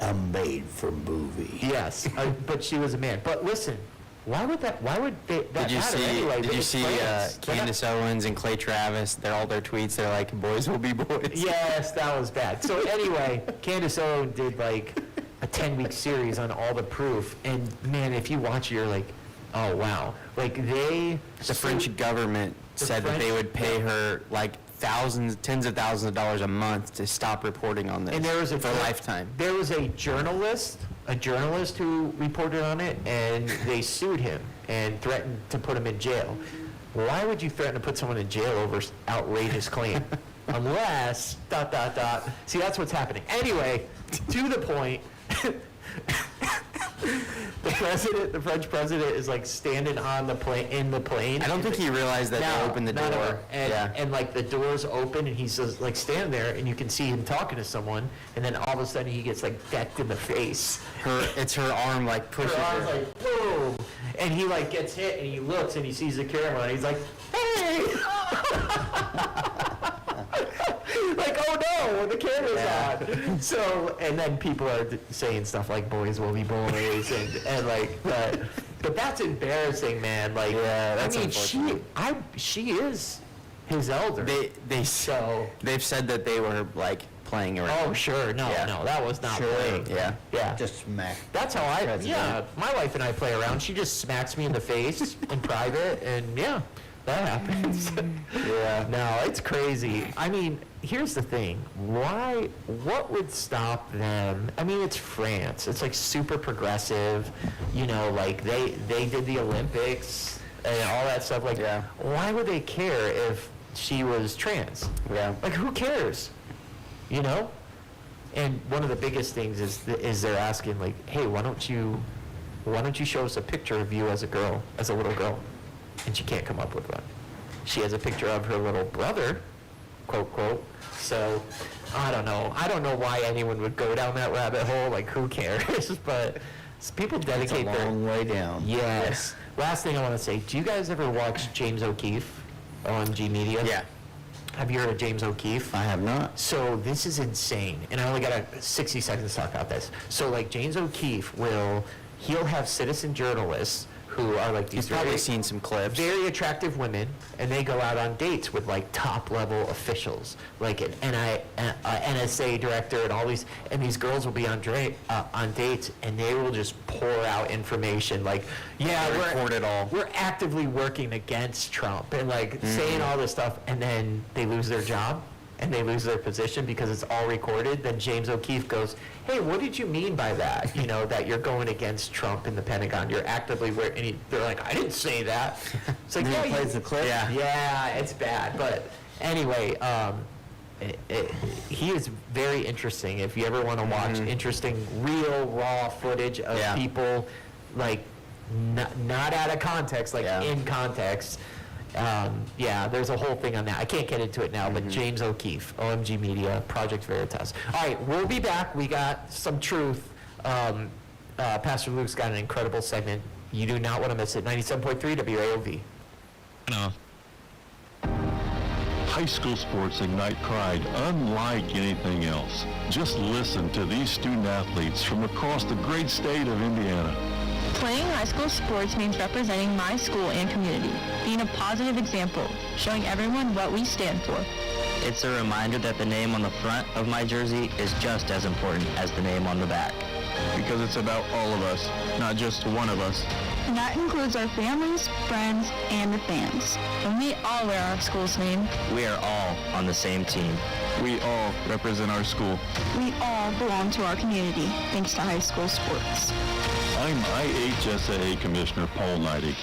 A made-for-movie. Yes, but she was a man. But listen, why would that Did you matter see? anyway? Did you It's see France. They're not- Candace Owens and Clay Travis? They're all their tweets. They're like, "Boys will be boys." Yes, that was bad. So anyway, Candace Owens did like a 10-week series on all the proof, and man, if you watch it, you're like, oh wow, like The French government The said that they French- would pay her like tens of thousands of dollars a month to stop reporting on this. And there was a for a lifetime. There was a journalist who reported on it, and they sued him and threatened to put him in jail. Why would you threaten to put someone in jail over outrageous claim? Unless ... See, that's what's happening. Anyway, to the point. The French president is like standing on the plane in the plane. I don't think he realized that they opened the No, door. and like the door's open, and he's just like standing there, and you can see him talking to someone, and then all of a sudden he gets like decked in the face. It's her arm like pushes Her arm's her. like boom, and he like gets hit, and he looks, and he sees the camera, and he's like, hey. Like, oh no, the camera's on. So, and then people are saying stuff like "boys will be boys," and like, but that's embarrassing, man. Like, that's I mean, unfortunate. she is his elder. They've said that they were like playing around. Oh sure, no, that was not playing. Yeah. Just smack. That's how my wife and I play around. She just smacks me in the face in private, and yeah, that happens. No, it's crazy. I mean, here's the thing. What would stop them? I mean, it's France. It's like super progressive. You know, like they did the Olympics and all that stuff. Like, why would they care if she was trans? Yeah. Like, who cares? You know? And one of the biggest things is they're asking, like, hey, why don't you show us a picture of you as a girl, as a little girl? And she can't come up with one. She has a picture of her little brother, quote, quote. So, I don't know. I don't know why anyone would go down that rabbit hole. Like, who cares? But people dedicate It's a long way down. Yes. Last thing I want to say, do you guys ever watch James O'Keefe, OMG Media? Yeah. Have you heard of James O'Keefe? I have not. So this is insane, and I only got 60 seconds to talk about this. So like James O'Keefe he'll have citizen journalists who are like these You've probably seen some clips. very attractive women, and they go out on dates with like top level officials, like an NSA director and all these, and these girls will be on dates, and they will just pour out information like, yeah, They record it all. we're actively working against Trump, and like saying all this stuff, and then they lose their job and they lose their position because it's all recorded. Then James O'Keefe goes, hey, what did you mean by that? You know, that you're going against Trump in the Pentagon. You're actively working. They're like, I didn't say that. It's like, yeah, plays the clip? Yeah, it's bad. But anyway, he is very interesting. If you ever want to watch interesting, real, raw footage of people, like, not out of context, like in context. There's a whole thing on that. I can't get into it now, but James O'Keefe, OMG Media, Project Veritas. All right, we'll be back. We got some truth. Pastor Luke's got an incredible segment. You do not want to miss it. 97.3 WAOV. No. High school sports ignite pride unlike anything else. Just listen to these student athletes from across the great state of Indiana. Playing high school sports means representing my school and community, being a positive example, showing everyone what we stand for. It's a reminder that the name on the front of my jersey is just as important as the name on the back. Because it's about all of us, not just one of us. And that includes our families, friends, and the fans. When we all wear our school's name, We are all on the same team. We all represent our school. we all belong to our community, thanks to high school sports. I'm IHSAA Commissioner Paul Neidig.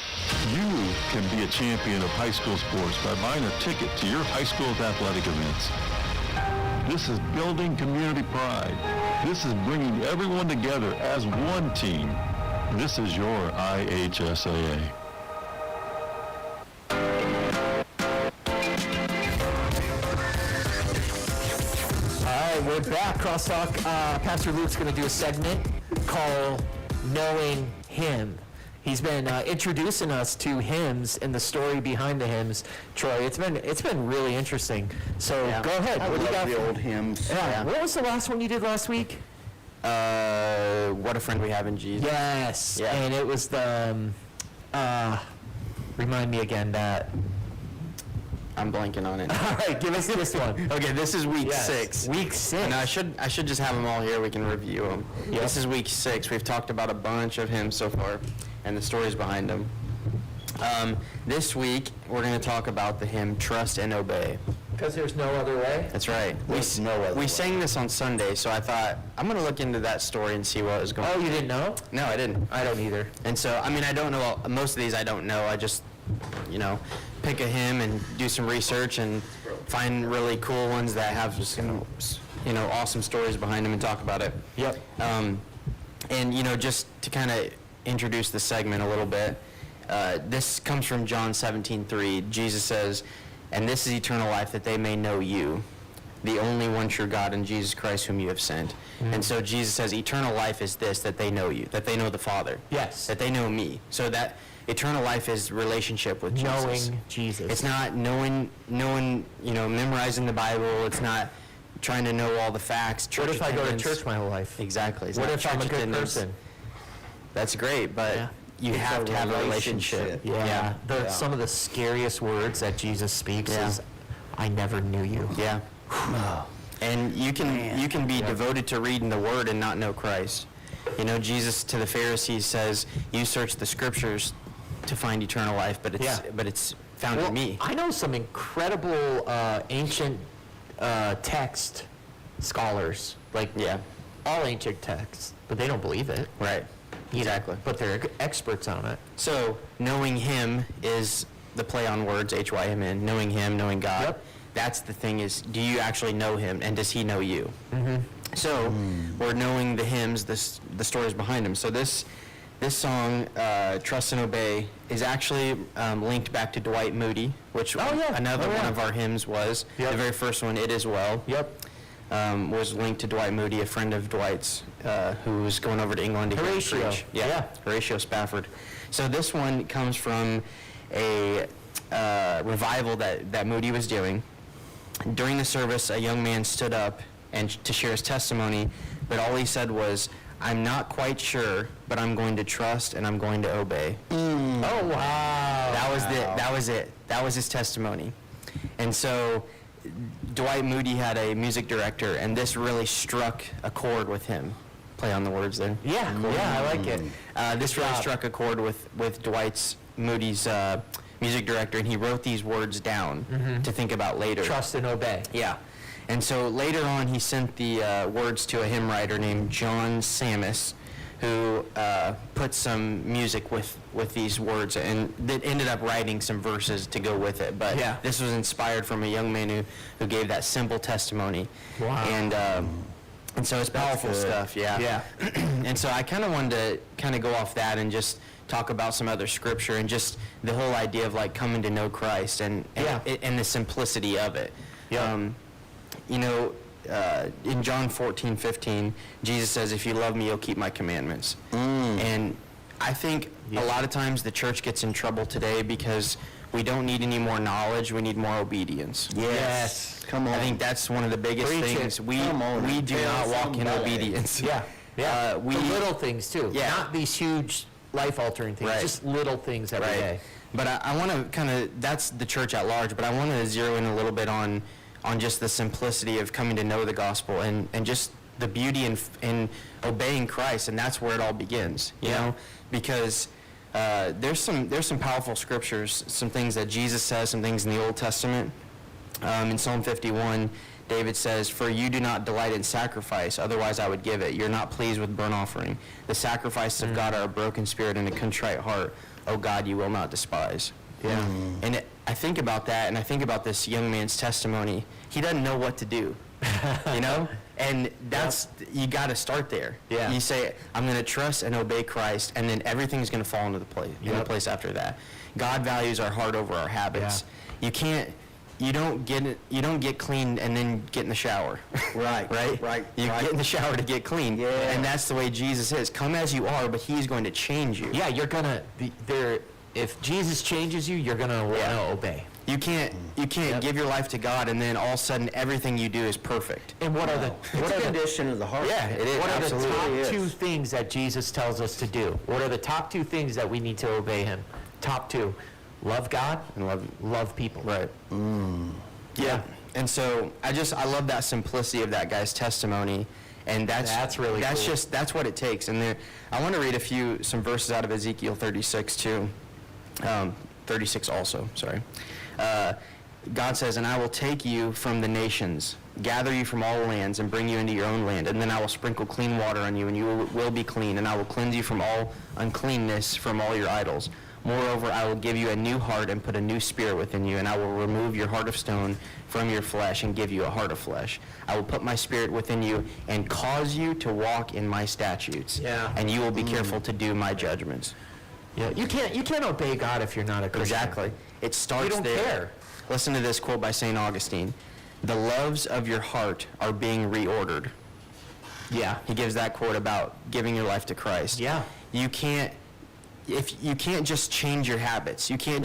You can be a champion of high school sports by buying a ticket to your high school's athletic events. This is building community pride. This is bringing everyone together as one team. This is your IHSAA. All right, we're back. Crosstalk. Pastor Luke's going to do a segment called Knowing Him. He's been introducing us to hymns and the story behind the hymns. Troy, it's been really interesting. So go ahead. I What do you love got? the old hymns. Yeah. What was the last one you did last week? What a friend we have in Jesus. Yes. Yeah. And it was the remind me again that. I'm blanking on it. All right, give us this one. Okay, this is week Yes. 6. Week 6. And I should just have them all here. We can review them. Yep. This is week 6. We've talked about a bunch of hymns so far and the stories behind them. This week, we're going to talk about the hymn Trust and Obey. Because there's no other way. That's right. We sang this on Sunday, so I thought, I'm going to look into that story and see what was going on. Oh, you didn't know? No, I didn't. I don't either. And so, I mean, I don't know, most of these I don't know. I just, pick a hymn and do some research and find really cool ones that have just, awesome stories behind them and talk about it. Yep. And, just to kind of introduce the segment a little bit, this comes from John 17:3. Jesus says, "And this is eternal life, that they may know you, the only one true God, and Jesus Christ whom you have sent." And so Jesus says, eternal life is this, that they know you, that they know the Father. Yes. That they know me. So that eternal life is relationship with Jesus. Knowing Jesus. It's not knowing, memorizing the Bible. It's not trying to know all the facts. What Church if I go to attendance. church my whole life? Exactly. It's What not if I'm a church good attendance. person? That's great, but Yeah. you It's have a to have a relationship. Yeah. Some of the scariest words that Jesus speaks Yeah. is, "I never knew you." Yeah. And you can be devoted to reading the Word and not know Christ. Jesus to the Pharisees says, "You search the Scriptures to find eternal life, but it's found Well, in me." I know some incredible ancient text scholars, like all ancient texts, but they don't believe it. Right. Exactly. But they're experts on it. So knowing Him is the play on words, H-Y-M-N, knowing Him, knowing God. Yep. That's the thing is, do you actually know Him, and does He know you? Mm-hmm. So we're knowing the hymns, the stories behind them. So this song, Trust and Obey, is actually linked back to Dwight Moody, which another one of our hymns was. Yep. The very first one, It Is Well. Yep. Was linked to Dwight Moody, a friend of Dwight's, who was going over to England to hear him Horatio. preach. Yeah. Horatio Spafford. So this one comes from a revival that Moody was doing. During the service, a young man stood up to share his testimony, but all he said was, "I'm not quite sure, but I'm going to trust and I'm going to obey." Oh, wow. That was it. That was his testimony. And so Dwight Moody had a music director, and this really struck a chord with him. Play on the words there. Yeah, I like it. This really struck a chord with Dwight Moody's music director, and he wrote these words down to think about later. Trust and obey. Yeah. And so later on, he sent the words to a hymn writer named John Sammis, who put some music with these words, and that ended up writing some verses to go with it. But this was inspired from a young man who gave that simple testimony. Wow. And so it's powerful stuff, yeah. And so I kind of wanted to go off that and just talk about some other scripture and just the whole idea of like coming to know Christ and the simplicity of it. Yeah. In John 14:15, Jesus says, "If you love me, you'll keep my commandments." And I think a lot of times the church gets in trouble today because we don't need any more knowledge, we need more obedience. Yes. Come on. I think that's one of the biggest Preach it. things. We Come on. do Tell not walk in somebody. obedience. Yeah. The little things too. Yeah. Not these huge life-altering things. Right. Just little things every day. But I want to kind of, that's the church at large, but I want to zero in a little bit on just the simplicity of coming to know the gospel and just the beauty in obeying Christ, and that's where it all begins, you know? Because there's some powerful scriptures, some things that Jesus says, some things in the Old Testament. In Psalm 51, David says, "For you do not delight in sacrifice, otherwise I would give it. You're not pleased with burnt offering. The sacrifices of God are a broken spirit and a contrite heart. O God, you will not despise." Yeah. And I think about that, and I think about this young man's testimony. He doesn't know what to do, you know? And that's, you got to start there. Yeah. You say, I'm going to trust and obey Christ, and then everything's going to fall into place after that. God values our heart over our habits. You don't get clean and then get in the shower. Right. Right? You get in the shower to get clean. Yeah. And that's the way Jesus is. Come as you are, but he's going to change you. Yeah, you're gonna be there. If Jesus changes you, you're gonna want to obey. You can't give your life to God and then all of a sudden everything you do is perfect. And what are the It's a condition of the heart. Yeah, it is. what are the Absolutely top is. 2 things that Jesus tells us to do? What are the top 2 things that we need to obey him? Top 2: love God And love people. Right. Yeah. And so I love that simplicity of that guy's testimony, and That's really cool. That's what it takes. And I want to read some verses out of Ezekiel 36 too. 36 also, sorry. God says, "And I will take you from the nations, gather you from all lands, and bring you into your own land. And then I will sprinkle clean water on you, and you will be clean. And I will cleanse you from all uncleanness, from all your idols. Moreover, I will give you a new heart and put a new spirit within you. And I will remove your heart of stone from your flesh and give you a heart of flesh. I will put my spirit within you and cause you to walk in my statutes. Yeah. And you will be careful to do my judgments." Yeah, you can't obey God if you're not a Christian. Exactly. It starts You don't there. care. Listen to this quote by St. Augustine. "The loves of your heart are being reordered." Yeah. He gives that quote about giving your life to Christ. Yeah. You can't just change your habits. You can't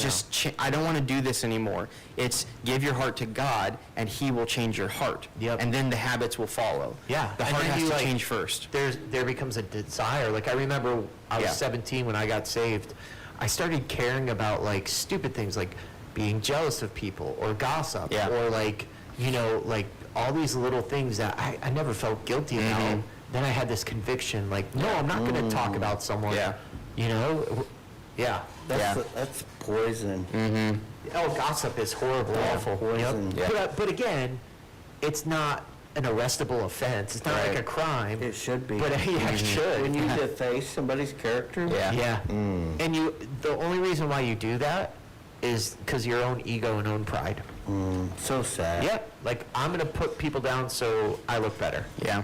I don't want to do this anymore. It's give your heart to God and he will change your heart. Yep. And then the habits will follow. Yeah. The And heart then has you, to like, change first. There becomes a desire. Like I remember I was Yeah. 17 when I got saved. I started caring about like stupid things like being jealous of people or gossip Yeah. or like, like all these little things that I never felt guilty about. Then I had this conviction like, no, I'm not going to talk about someone. Yeah. Yeah. That's poison. Oh, gossip is horrible, awful. poison. Yeah. But again, it's not an arrestable offense. It's not Right. like a crime. It should be. But yeah, it should. When you deface somebody's character. Yeah. Yeah. And the only reason why you do that is because your own ego and own pride. So sad. Yeah. Like, I'm going to put people down so I look better. Yeah.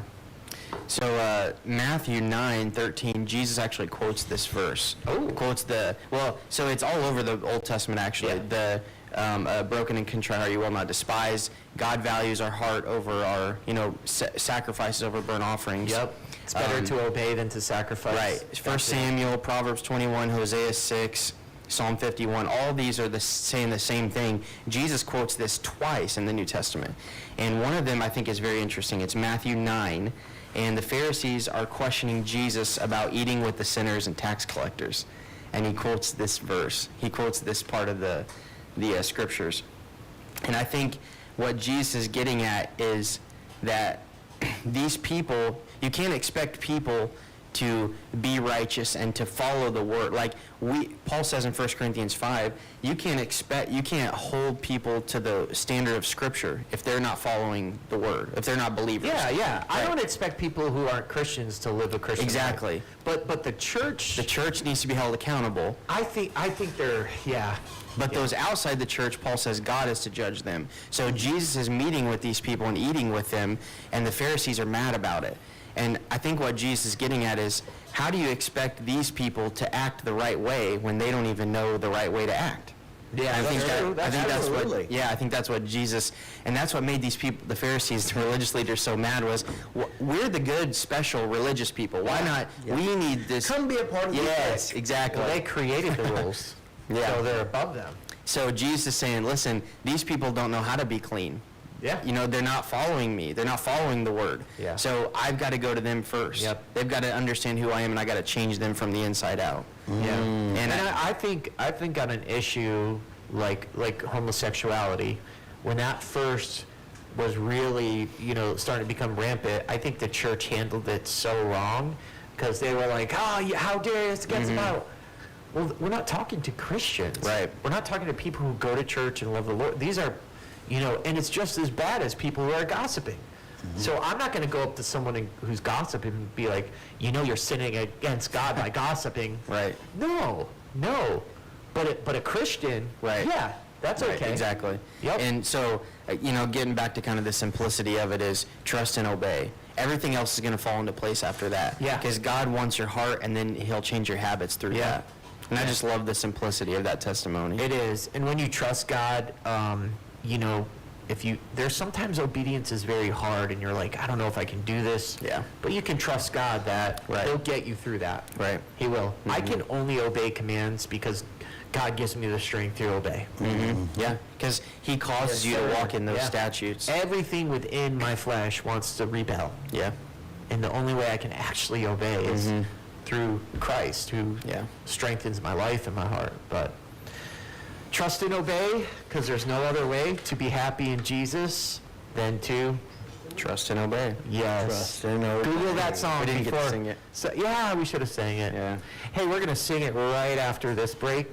So Matthew 9:13, Jesus actually quotes this verse. Oh. Quotes so it's all over the Old Testament actually. Yeah. The broken and contrite heart you will not despise. God values our heart over our, sacrifices over burnt offerings. Yep. It's better to obey than to sacrifice. Right. 1 Samuel, Proverbs 21, Hosea 6, Psalm 51, all these are saying the same thing. Jesus quotes this twice in the New Testament. And one of them I think is very interesting. It's Matthew 9, and the Pharisees are questioning Jesus about eating with the sinners and tax collectors. And he quotes this verse. He quotes this part of the scriptures. And I think what Jesus is getting at is that these people, you can't expect people to be righteous and to follow the word. Like Paul says in 1 Corinthians 5, you can't hold people to the standard of Scripture if they're not following the word, if they're not believers. Yeah. I Right. don't expect people who aren't Christians to live a Christian Exactly. life. But the church, needs to be held accountable. I think they're, But those outside the church, Paul says God is to judge them. So Jesus is meeting with these people and eating with them, and the Pharisees are mad about it. And I think what Jesus is getting at is, how do you expect these people to act the right way when they don't even know the right way to act? Yeah, I think Absolutely. I think that's what Jesus, and that's what made these people, the Pharisees, the religious leaders, so mad was, we're the good, special religious people. Why not? Yeah. We need this. Come be a part of the Yes, clique. exactly. Well, they created the rules. Yeah. So they're above them. So Jesus is saying, listen, these people don't know how to be clean. Yeah. You know, they're not following me. They're not following the word. Yeah. So I've got to go to them first. Yep. They've got to understand who I am, and I got to change them from the inside out. Yeah. And I think on an issue like homosexuality, when that first was really, starting to become rampant, I think the church handled it so wrong, because they were like, how dare this against them out. Well, we're not talking to Christians. Right. We're not talking to people who go to church and love the Lord. These are, and it's just as bad as people who are gossiping. So I'm not going to go up to someone who's gossiping and be like, you're sinning against God by gossiping. Right. No. But a Christian, right. Yeah, that's Right, okay. exactly. Yep. And so, getting back to kind of the simplicity of it is trust and obey. Everything else is going to fall into place after that. Yeah. Because God wants your heart, and then He'll change your habits through Yeah. that. And I just love the simplicity of that testimony. It is. And when you trust God, there's sometimes obedience is very hard, and you're like, I don't know if I can do this. Yeah. But you can trust God that Right. He'll get you through that. Right. He will. I can only obey commands because God gives me the strength to obey. Yeah, because He causes you to walk in those Yeah. statutes. Everything within my flesh wants to rebel. Yeah. And the only way I can actually obey is through Christ, who Yeah. strengthens my life and my heart. But trust and obey, because there's no other way to be happy in Jesus than to Trust and obey. yes. Trust and obey. Google that song We didn't get to before. sing it. So, yeah, we should have sang it. Yeah. Hey, we're gonna sing it right after this break.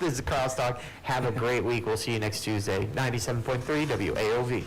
This is Crosstalk. Have a great week. We'll see you next Tuesday. 97.3 WAOV.